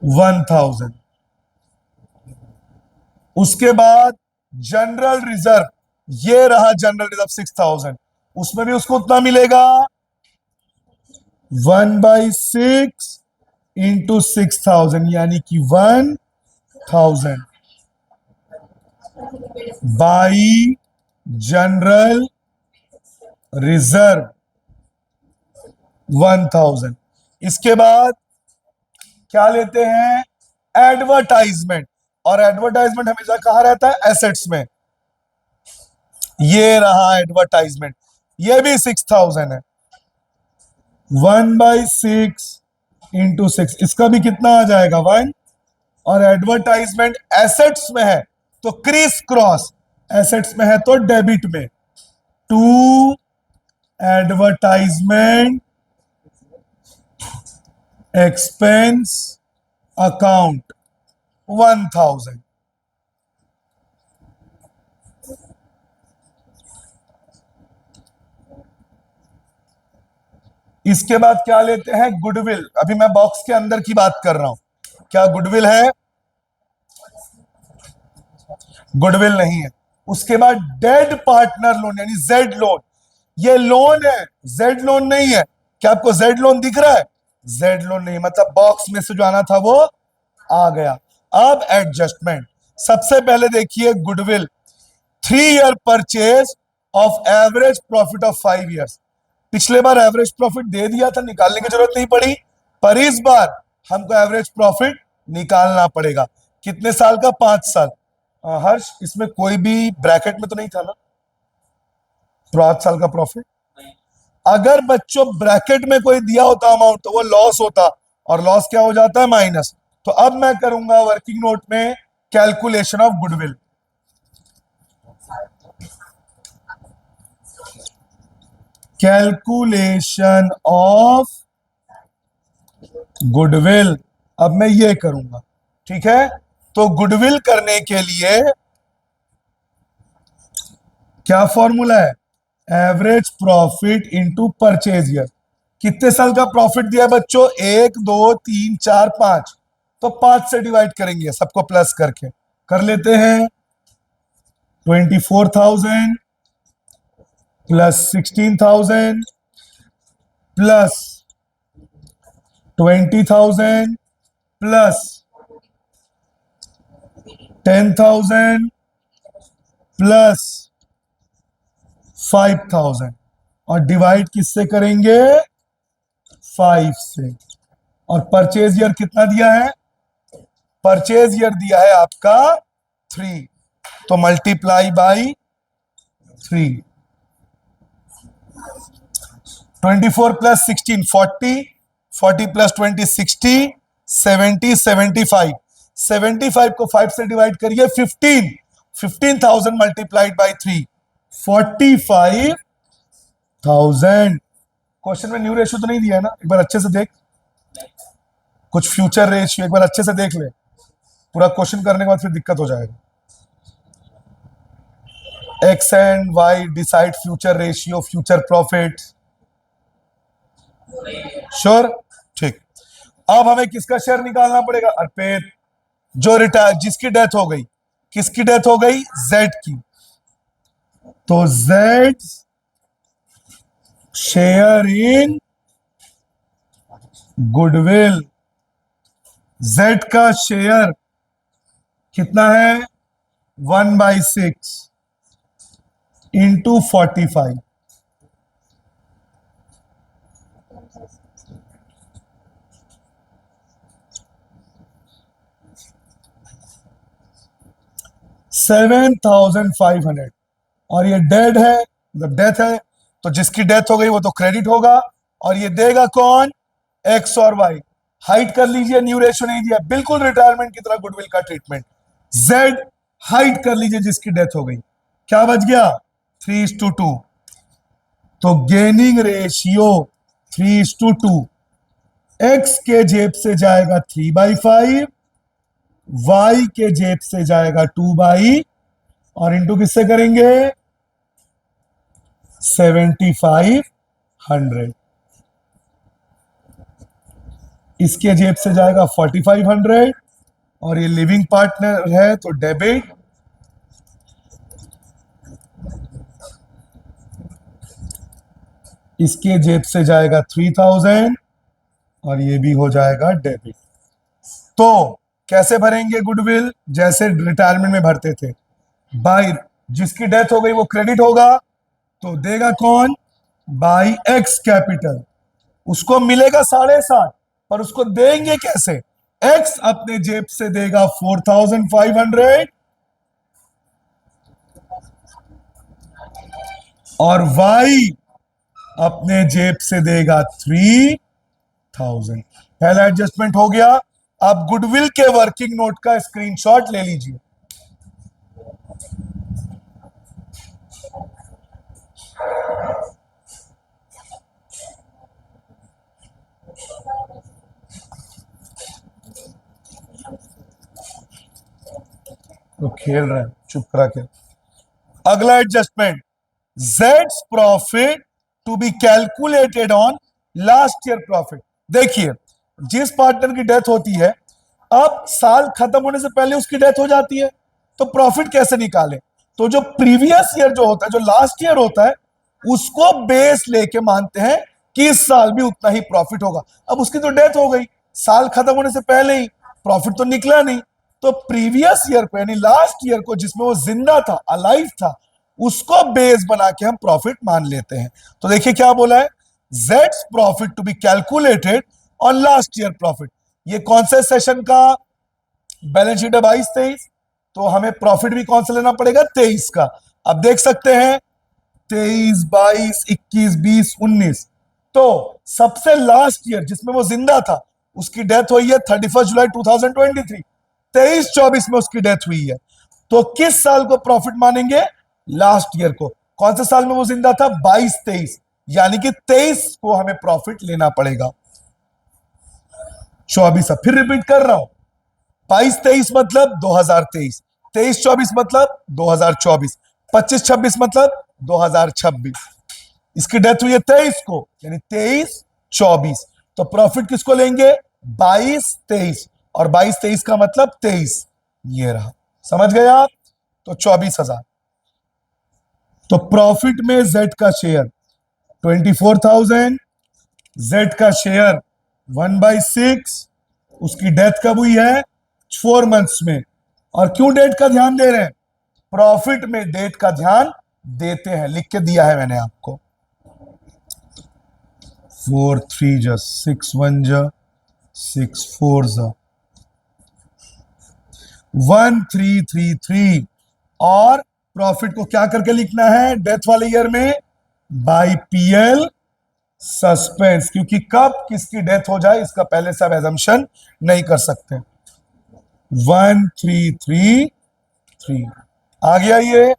1000। उसके बाद जनरल रिजर्व, ये रहा जनरल रिजर्व 6000, उसमें भी उसको उतना मिलेगा 1/6 इंटू 6000 यानी कि 1000 बाई जनरल रिजर्व 1000। इसके बाद क्या लेते हैं? एडवर्टाइजमेंट, और एडवर्टाइजमेंट हमेशा कहां रहता है? एसेट्स में। ये रहा एडवर्टाइजमेंट, ये भी 6000 है, 1/6 इंटू 6, इसका भी कितना आ जाएगा? 1। और एडवर्टाइजमेंट एसेट्स में है तो क्रिस क्रॉस, एसेट्स में है तो डेबिट में, टू एडवर्टाइजमेंट एक्सपेंस अकाउंट 1000। इसके बाद क्या लेते हैं? गुडविल। अभी मैं बॉक्स के अंदर की बात कर रहा हूं, क्या गुडविल है? गुडविल नहीं है। उसके बाद डेड पार्टनर लोन यानी जेड लोन, ये लोन है, जेड लोन नहीं है। क्या आपको जेड लोन दिख रहा है? जेड लोन नहीं, मतलब बॉक्स में से जो आना था वो आ गया। अब एडजस्टमेंट, सबसे पहले देखिए goodwill, 3 year purchase of average profit of 5 years. पिछले बार एवरेज प्रॉफिट दे दिया था, निकालने की जरूरत नहीं पड़ी, पर इस बार हमको एवरेज प्रॉफिट निकालना पड़ेगा। कितने साल का? 5 साल। हर्ष, इसमें कोई भी ब्रैकेट में तो नहीं था ना 5 साल का प्रॉफिट? अगर बच्चों ब्रैकेट में कोई दिया होता अमाउंट तो वो लॉस होता, और लॉस क्या हो जाता है? माइनस। तो अब मैं करूंगा वर्किंग नोट में calculation of goodwill. Calculation of goodwill, अब मैं ये करूंगा, ठीक है? तो गुडविल करने के लिए क्या फॉर्मूला है? Average profit into purchase year. कितने साल का प्रॉफिट दिया बच्चों? 1 2 3 4 5, तो 5 से डिवाइड करेंगे सबको प्लस करके। कर लेते हैं 24,000 प्लस 16,000 प्लस 20,000 प्लस 10,000 प्लस 5,000, और डिवाइड किससे करेंगे? 5 से। और परचेज ईयर कितना दिया है? परचेज ईयर दिया है आपका 3, तो मल्टीप्लाई बाई 3। 24 प्लस 16 40, 40 प्लस 20 60, 70 75, 75 को 5 से डिवाइड करिए 15, 15,000 मल्टीप्लाइड बाई 3, 45,000। क्वेश्चन में न्यू रेशियो तो नहीं दिया है ना? एक बार अच्छे से देख, कुछ फ्यूचर रेशियो एक बार अच्छे से देख ले, पूरा क्वेश्चन करने के बाद फिर दिक्कत हो जाएगा। X and Y decide future ratio, future profit. Sure? ठीक। अब हमें किसका शेयर निकालना पड़ेगा? अर्पित, जो रिटायर, जिसकी डेथ हो गई। किसकी डेथ हो गई? जेड की। तो Z share in goodwill, Z का शेयर कितना है? 1/6 इंटू 45, $7,500। और ये डेड है, मतलब डेथ है, तो जिसकी डेथ हो गई वो तो क्रेडिट होगा, और ये देगा कौन, एक्स और वाई। हाइट कर लीजिए, न्यू रेशियो नहीं दिया, बिल्कुल रिटायरमेंट की तरह गुडविल का ट्रीटमेंट। जेड हाइट कर लीजिए जिसकी डेथ हो गई, क्या बच गया, 3:2। तो गेनिंग रेशियो 3:2, एक्स के जेब से जाएगा 3/5, वाई के जेब से जाएगा 2/, और इंटू किससे करेंगे, 7500। इसके जेब से जाएगा 4500, और ये लिविंग पार्टनर है तो डेबिट, इसके जेब से जाएगा 3000, और ये भी हो जाएगा डेबिट। तो कैसे भरेंगे गुडविल, जैसे रिटायरमेंट में भरते थे, बाई जिसकी डेथ हो गई वो क्रेडिट होगा, तो देगा कौन, बाई एक्स कैपिटल। उसको मिलेगा 7.5, पर उसको देंगे कैसे, एक्स अपने जेब से देगा 4500, और वाई अपने जेब से देगा 3000। पहला एडजस्टमेंट हो गया। अब गुडविल के वर्किंग नोट का स्क्रीनशॉट ले लीजिए। तो खेल रहे हैं, चुप करा के। अगला एडजस्टमेंट, जेड्स profit to be calculated on last year profit. देखिए, जिस पार्टनर की डेथ होती है, अब साल खत्म होने से पहले उसकी डेथ हो जाती है, तो प्रॉफिट कैसे निकाले, तो जो प्रीवियस ईयर जो होता है, जो लास्ट ईयर होता है, उसको बेस लेके मानते हैं कि इस साल भी उतना ही प्रॉफिट होगा। अब उसकी तो डेथ हो गई, साल खत्म होने से पहले ही प्रॉफिट तो निकला नहीं, तो प्रीवियस ईयर को यानी लास्ट ईयर को जिसमें वो जिंदा था, अलाइव था, उसको बेस बना के हम प्रॉफिट मान लेते हैं। तो देखिए क्या बोला है, जेड्स profit to be calculated on last year profit. ये कौन से सेशन का बैलेंस शीट है, 22-23, तो हमें प्रॉफिट भी कौन सा लेना पड़ेगा, 23 का। अब देख सकते हैं 23, 22, 21, 20, 19, तो सबसे लास्ट ईयर जिसमें वो जिंदा था, उसकी डेथ हुई है 31 जुलाई 2023, 23-24 में उसकी डेथ हुई है। तो किस साल को प्रॉफिट मानेंगे, लास्ट ईयर को। कौन से साल में वो जिंदा था, 22-23, यानी कि 23 को हमें प्रॉफिट लेना पड़ेगा। 24, फिर रिपीट कर रहा हूं, 22-23 मतलब 2023, 23-24 मतलब 2024, 25-26 मतलब 2026। इसकी डेथ हुई है 23 को, यानी 23-24, तो प्रॉफिट किसको लेंगे, 22-23, और 22-23 का मतलब 23, ये रहा। समझ गए आप, तो 24,000। तो प्रॉफिट में जेड का शेयर 24,000, जेड का शेयर 1/6, उसकी डेथ कब हुई है, 4 मंथ्स में। और क्यों डेट का ध्यान दे रहे हैं, प्रॉफिट में डेट का ध्यान देते हैं, लिख के दिया है मैंने आपको। 4 3 जा 6 1 जा 6 4 जा 1333, और प्रॉफिट को क्या करके लिखना है डेथ वाले ईयर में, बाई पीएल सस्पेंस, क्योंकि कब किसकी डेथ हो जाए इसका पहले से आप एजम्पशन नहीं कर सकते। 1333 आ गया ये।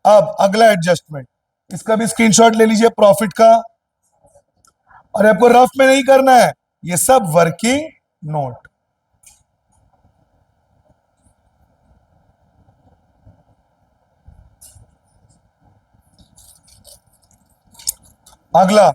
अब अगला एडजस्टमेंट, इसका भी स्क्रीनशॉट ले लीजिए प्रॉफिट का, और आपको रफ में नहीं करना है, ये सब वर्किंग नोट। अगला,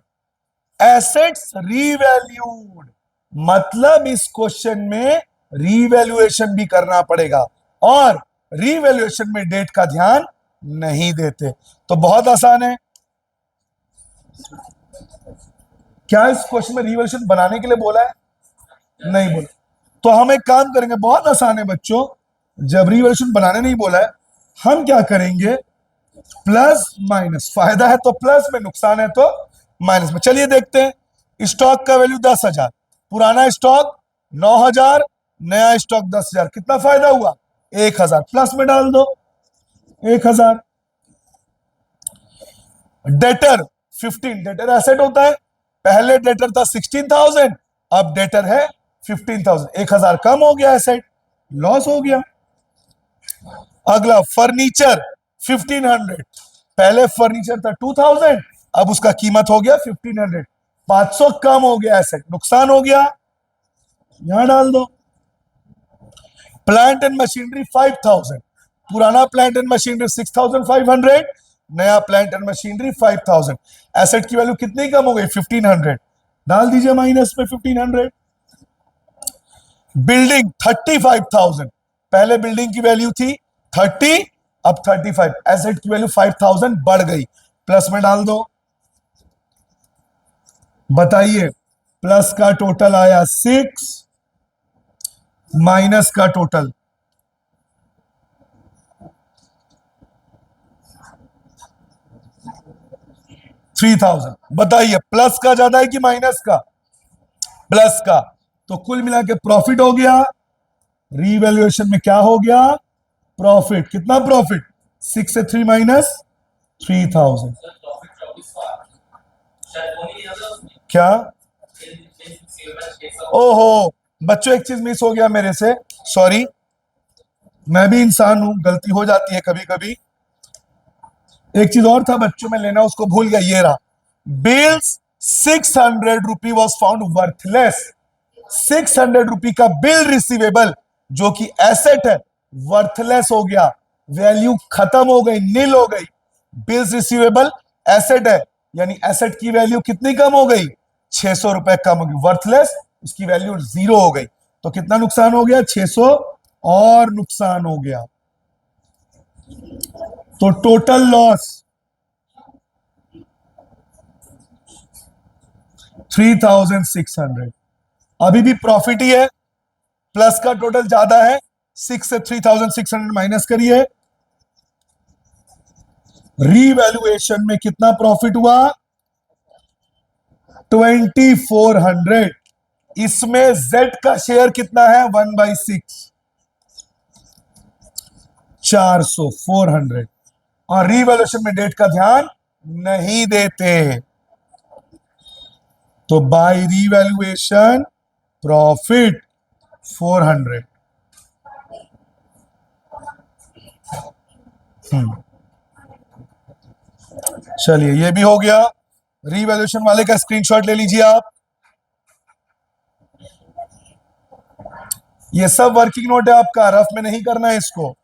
एसेट्स रीवैल्यूड, मतलब इस क्वेश्चन में रीवैल्यूएशन भी करना पड़ेगा, और रीवैल्यूएशन में डेट का ध्यान नहीं देते। तो बहुत आसान है, क्या इस क्वेश्चन में रीवैल्यूएशन बनाने के लिए बोला है, नहीं बोला। तो हम एक काम करेंगे, बहुत आसान है बच्चों, जब रीवैल्यूएशन बनाने नहीं बोला है, हम क्या करेंगे, प्लस माइनस, फायदा है तो प्लस में, नुकसान है तो माइनस में। चलिए देखते हैं, स्टॉक का वैल्यू 10,000, पुराना स्टॉक 9,000, नया स्टॉक 10,000, कितना फायदा हुआ, 1,000, प्लस में डाल दो 1,000। डेटर 15, डेटर एसेट होता है, पहले डेटर था 16,000, अब डेटर है 15,000, 1,000 कम हो गया एसेट, लॉस हो गया। अगला फर्नीचर 1500, पहले फर्नीचर था 2000, अब उसका कीमत हो गया 1500, 500 कम हो गया एसेट, नुकसान हो गया, यहां डाल दो। प्लांट एंड मशीनरी 5000, पुराना प्लांट एंड मशीनरी 6500, नया प्लांट एंड मशीनरी 5000, एसेट की वैल्यू कितनी कम हो गई 1500, डाल दीजिए माइनस में 1500। बिल्डिंग 35,000, पहले बिल्डिंग की वैल्यू थी 30, अब 35, एसेट की वैल्यू 5,000 बढ़ गई, प्लस में डाल दो। बताइए प्लस का टोटल आया 6, माइनस का टोटल 3,000। बताइए प्लस का ज्यादा है कि माइनस का? प्लस का। तो कुल मिला के प्रॉफिट हो गया, रीवैल्यूएशन में क्या हो गया? प्रॉफिट। कितना प्रॉफिट? 6 से 3 माइनस 3,000। क्या? ओहो बच्चों, एक चीज मिस हो गया मेरे से, सॉरी, मैं भी इंसान हूं, गलती हो जाती है कभी कभी। एक चीज और था बच्चों में लेना, उसको भूल गया, ये रहा। Bills 600 rupee was found worthless. 600 रुपी का बिल रिसीवेबल जो कि एसेट है, वर्थलेस हो गया, वैल्यू खत्म हो गई, नील हो गई। बिल्स रिसीवेबल एसेट है, यानी एसेट की वैल्यू कितनी कम हो गई? 600 रुपए कम हो गई, वर्थलेस, उसकी वैल्यू 0 हो गई। तो कितना नुकसान हो गया? 600 और नुकसान हो गया। तो टोटल लॉस 3,600। अभी भी प्रॉफिट ही है, प्लस का टोटल ज्यादा है, 6 से 3,600 माइनस करिए। रीवैल्यूएशन में कितना प्रॉफिट हुआ? 2,400। इसमें जेड का शेयर कितना है? 1/6, 400, 400। और रीवैल्यूएशन में डेट का ध्यान नहीं देते, तो बाय रीवैल्यूएशन प्रॉफिट 400। चलिए ये भी हो गया। रीवैल्यूएशन वाले का स्क्रीनशॉट ले लीजिए आप। ये सब वर्किंग नोट है आपका, रफ में नहीं करना है इसको।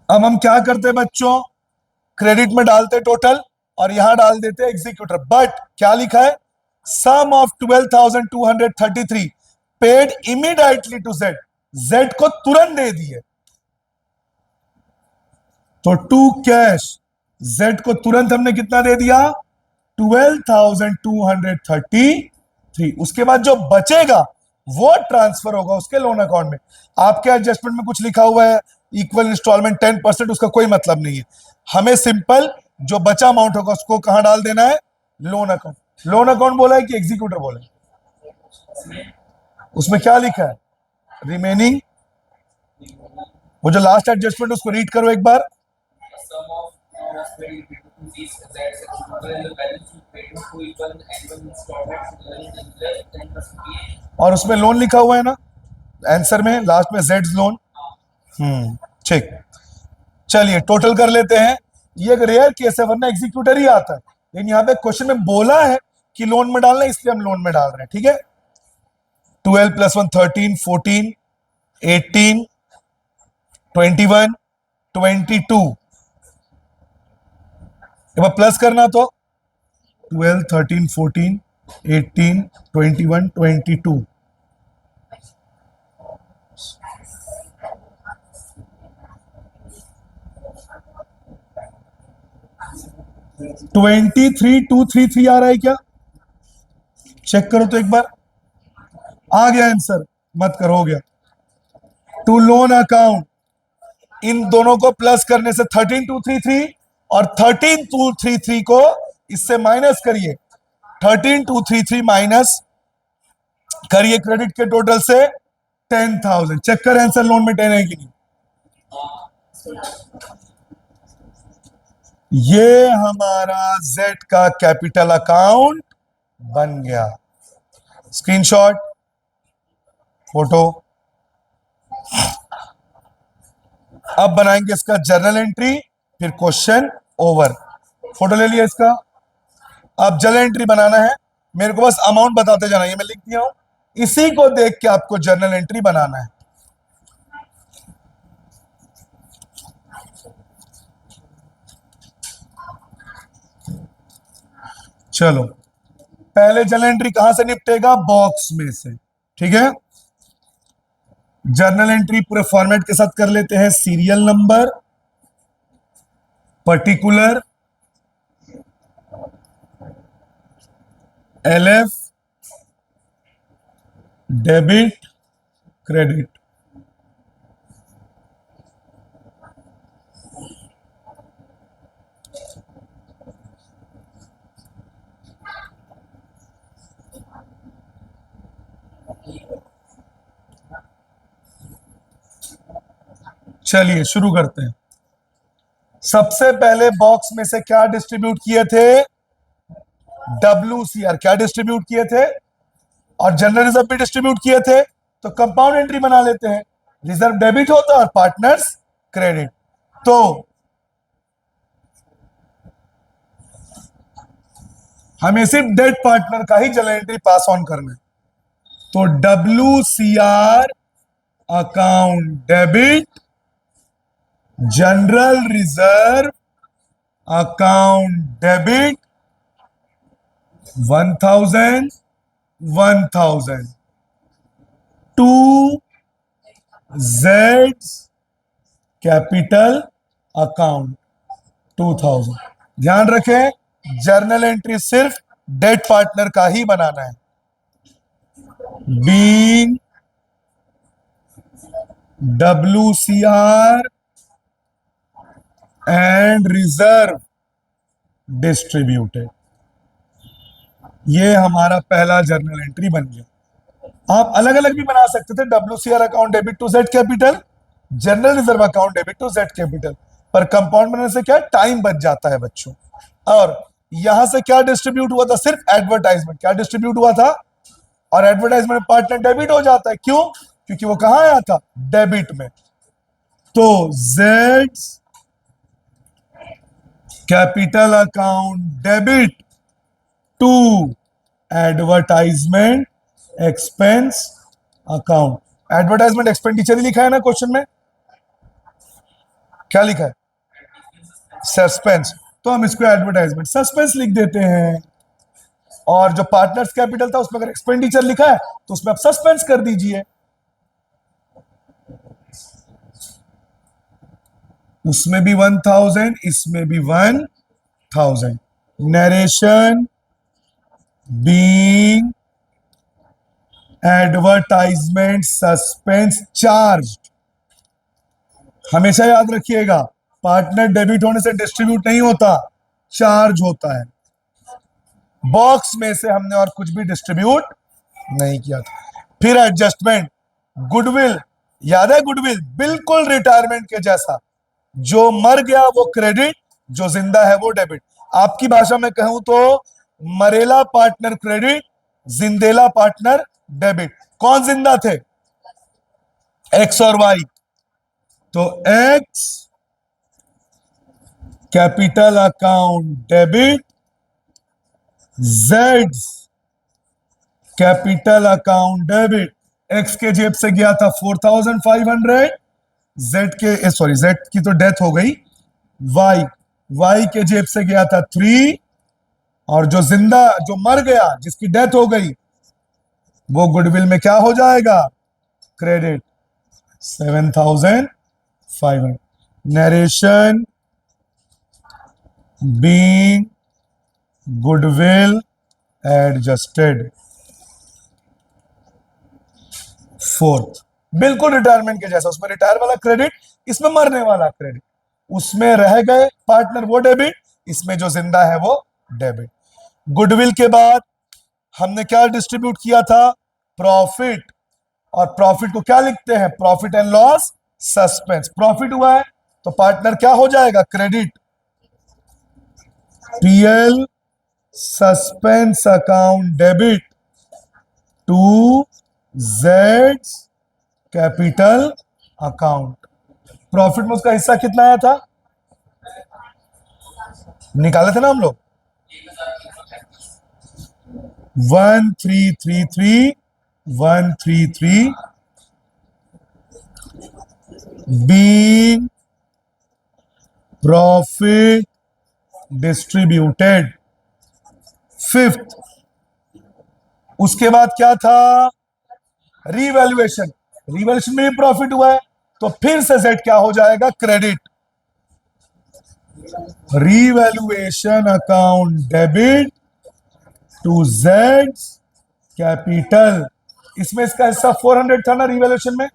अब हम क्या करते हैं बच्चों? क्रेडिट में डालते टोटल और यहां डाल देते एग्जीक्यूटर। बट क्या लिखा है? Sum of 12,233 paid immediately to Z. Z को तुरंत दे दिए, तो टू कैश, जेड को तुरंत हमने कितना दे दिया? 12,233। उसके बाद जो बचेगा वो ट्रांसफर होगा उसके लोन अकाउंट में। आपके एडजस्टमेंट में कुछ लिखा हुआ है इक्वल इंस्टॉलमेंट 10%, उसका कोई मतलब नहीं है। हमें सिंपल जो बचा अमाउंट होगा उसको कहां डाल देना है? Loan account. लोन अकाउंट बोला है कि एग्जीक्यूटर बोला है? उसमें क्या लिखा है? रिमेनिंग। वो जो लास्ट एडजस्टमेंट उसको रीड करो एक बार। और उसमें लोन लिखा हुआ है ना आंसर में, लास्ट में जेड लोन। ठीक, चलिए टोटल कर लेते हैं। ये एक रेयर केस है, वरना एग्जीक्यूटर ही आता है, लेकिन यहाँ पे क्वेश्चन में बोला है कि लोन में डालना है, इसलिए हम लोन में डाल रहे हैं। ठीक है, 12 + 1 13, 14, 18, 21, 22। अब प्लस करना तो 12, 13, 14, 18, 21, 22। 23,233 आ रहा है क्या? चेक करो तो एक बार। आ गया आंसर, मत करो, हो गया। टू लोन अकाउंट, इन दोनों को प्लस करने से 13,233 और 13,233 को इससे माइनस करिए। 13,233 माइनस करिए क्रेडिट के टोटल से 10,000। चेक कर आंसर, लोन में 10 है कि नहीं। ये हमारा जेड का कैपिटल अकाउंट बन गया। Screenshot, photo. अब बनाएंगे इसका जर्नल एंट्री, फिर क्वेश्चन ओवर। फोटो ले लिया इसका। अब जर्नल एंट्री बनाना है, मेरे को बस अमाउंट बताते जाना, ये मैं लिख दिया हूं, इसी को देख के आपको जर्नल एंट्री बनाना है। चलो, पहले जर्नल एंट्री कहां से निपटेगा, बॉक्स में से। ठीक है, जर्नल एंट्री पूरे फॉर्मेट के साथ कर लेते हैं। Serial number, particular, LF, debit, credit. चलिए शुरू करते हैं। सबसे पहले बॉक्स में से क्या डिस्ट्रीब्यूट किए थे, WCR क्या डिस्ट्रीब्यूट किए थे, और जनरल रिजर्व भी डिस्ट्रीब्यूट किए थे। तो कंपाउंड एंट्री बना लेते हैं, रिजर्व डेबिट होता है और पार्टनर्स क्रेडिट। तो हमें सिर्फ डेट पार्टनर का ही जनरल एंट्री पास ऑन करना है। तो WCR account debit, general reserve account debit 1000 1000 to जेड्स कैपिटल अकाउंट 2000। ध्यान रखें, जर्नल एंट्री सिर्फ डेट पार्टनर का ही बनाना है। Being WCR and reserve distributed, ये हमारा पहला जर्नल एंट्री बन गया। आप अलग अलग भी बना सकते थे, WCR account debit to Z capital, general reserve account debit to Z capital, पर कंपाउंड बनाने से क्या टाइम बच जाता है बच्चों। और यहां से क्या डिस्ट्रीब्यूट हुआ था, सिर्फ एडवर्टाइजमेंट क्या डिस्ट्रीब्यूट हुआ था, और एडवर्टाइजमेंट पार्टनर डेबिट हो जाता है। क्यों, क्योंकि वो कहां आया था, डेबिट में। तो Z capital account debit to advertisement expense account. Advertisement expenditure ही लिखा है ना क्वेश्चन में, क्या लिखा है, सस्पेंस, तो हम इसको एडवर्टाइजमेंट सस्पेंस लिख देते हैं। और जो पार्टनर्स कैपिटल था उसमें अगर एक्सपेंडिचर लिखा है तो उसमें आप सस्पेंस कर दीजिए। उसमें भी 1000, इसमें भी 1000। Narration being advertisement suspense charge. हमेशा याद रखिएगा, पार्टनर डेबिट होने से डिस्ट्रीब्यूट नहीं होता, चार्ज होता है। बॉक्स में से हमने और कुछ भी डिस्ट्रीब्यूट नहीं किया था। फिर एडजस्टमेंट, गुडविल, याद है गुडविल, बिल्कुल रिटायरमेंट के जैसा, जो मर गया वो क्रेडिट, जो जिंदा है वो डेबिट। आपकी भाषा में कहूं तो मरेला पार्टनर क्रेडिट, जिंदेला पार्टनर डेबिट। कौन जिंदा थे, एक्स और वाई, तो x capital account debit, Z capital account debit. X के जेब से गया था 4500, जेड के सॉरी जेड की तो डेथ हो गई, वाई के जेब से गया था 3, और जो जिंदा, जो मर गया, जिसकी डेथ हो गई, वो गुडविल में क्या हो जाएगा, credit 7500। Narration being goodwill adjusted. Fourth, बिल्कुल रिटायरमेंट के जैसा, उसमें रिटायर वाला क्रेडिट, इसमें मरने वाला क्रेडिट। उसमें रह गए पार्टनर वो डेबिट, इसमें जो जिंदा है वो डेबिट। गुडविल के बाद हमने क्या डिस्ट्रीब्यूट किया था, प्रॉफिट और प्रॉफिट को क्या लिखते हैं, profit and loss suspense. Profit हुआ है तो पार्टनर क्या हो जाएगा, credit, PL suspense account debit to Z capital account. Profit में उसका हिस्सा कितना आया था, निकाले थे ना हम लोग, 1333 being profit distributed। फिफ्थ, उसके बाद क्या था, रीवैल्यूएशन। रीवैल्यूएशन में भी प्रॉफिट हुआ है तो फिर से जेड क्या हो जाएगा, credit, revaluation account debit to Z capital. इसमें इसका हिस्सा 400 था ना रीवैल्यूएशन में,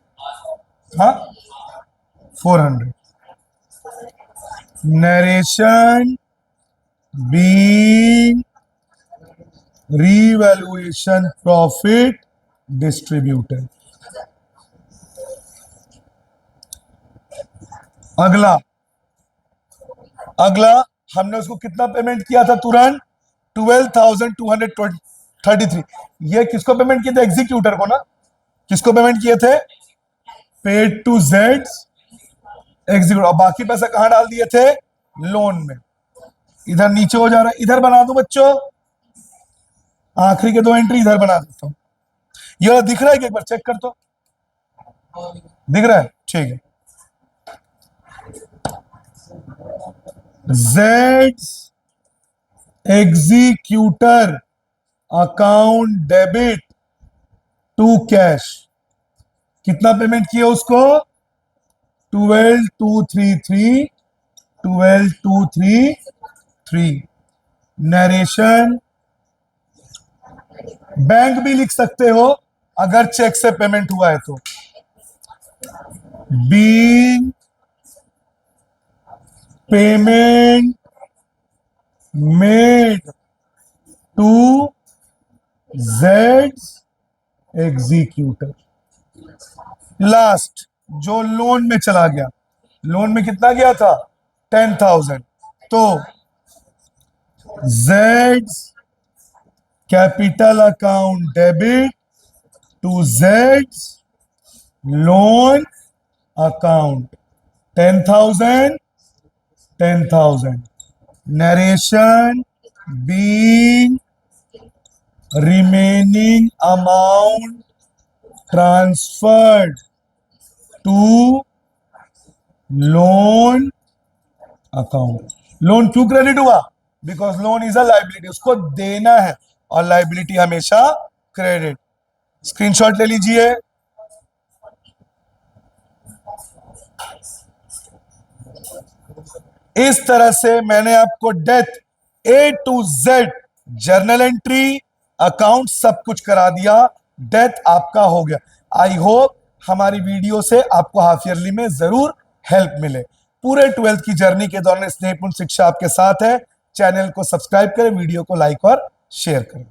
हाँ 400। Narration being revaluation profit distributed. अगला हमने उसको कितना पेमेंट किया था तुरंत, 12,233। ये किसको पेमेंट किए थे, एग्जीक्यूटर को ना। किसको पेमेंट किए थे, पेड टू जेड एग्जीक्यूटर। और बाकी पैसा कहां डाल दिए थे, लोन में। इधर नीचे हो जा रहा है, इधर बना दो बच्चों, आखिरी के 2 एंट्री इधर बना देता हूं। ये दिख रहा है कि एक बार चेक कर, तो दिख रहा है, ठीक है। Z executor account debit to cash, कितना पेमेंट किया उसको, 12,233। नरेशन, बैंक भी लिख सकते हो अगर चेक से पेमेंट हुआ है तो, being payment made to Z executor. Last जो लोन में चला गया, लोन में कितना गया था, 10,000, तो Z capital account debit to Z loan account 10,000। Narration being remaining amount transferred to loan account। Loan क्यों क्रेडिट हुआ, because loan is a liability, उसको देना है और लाइबिलिटी हमेशा क्रेडिट। स्क्रीनशॉट ले लीजिए। इस तरह से मैंने आपको death A to Z journal entry account सब कुछ करा दिया, डेथ आपका हो गया। आई होप हमारी वीडियो से आपको हाफ ईयरली में जरूर हेल्प मिले। पूरे 12th की जर्नी के दौरान स्नेहपूर्ण शिक्षा आपके साथ है। चैनल को सब्सक्राइब करें, वीडियो को लाइक और शेयर करें।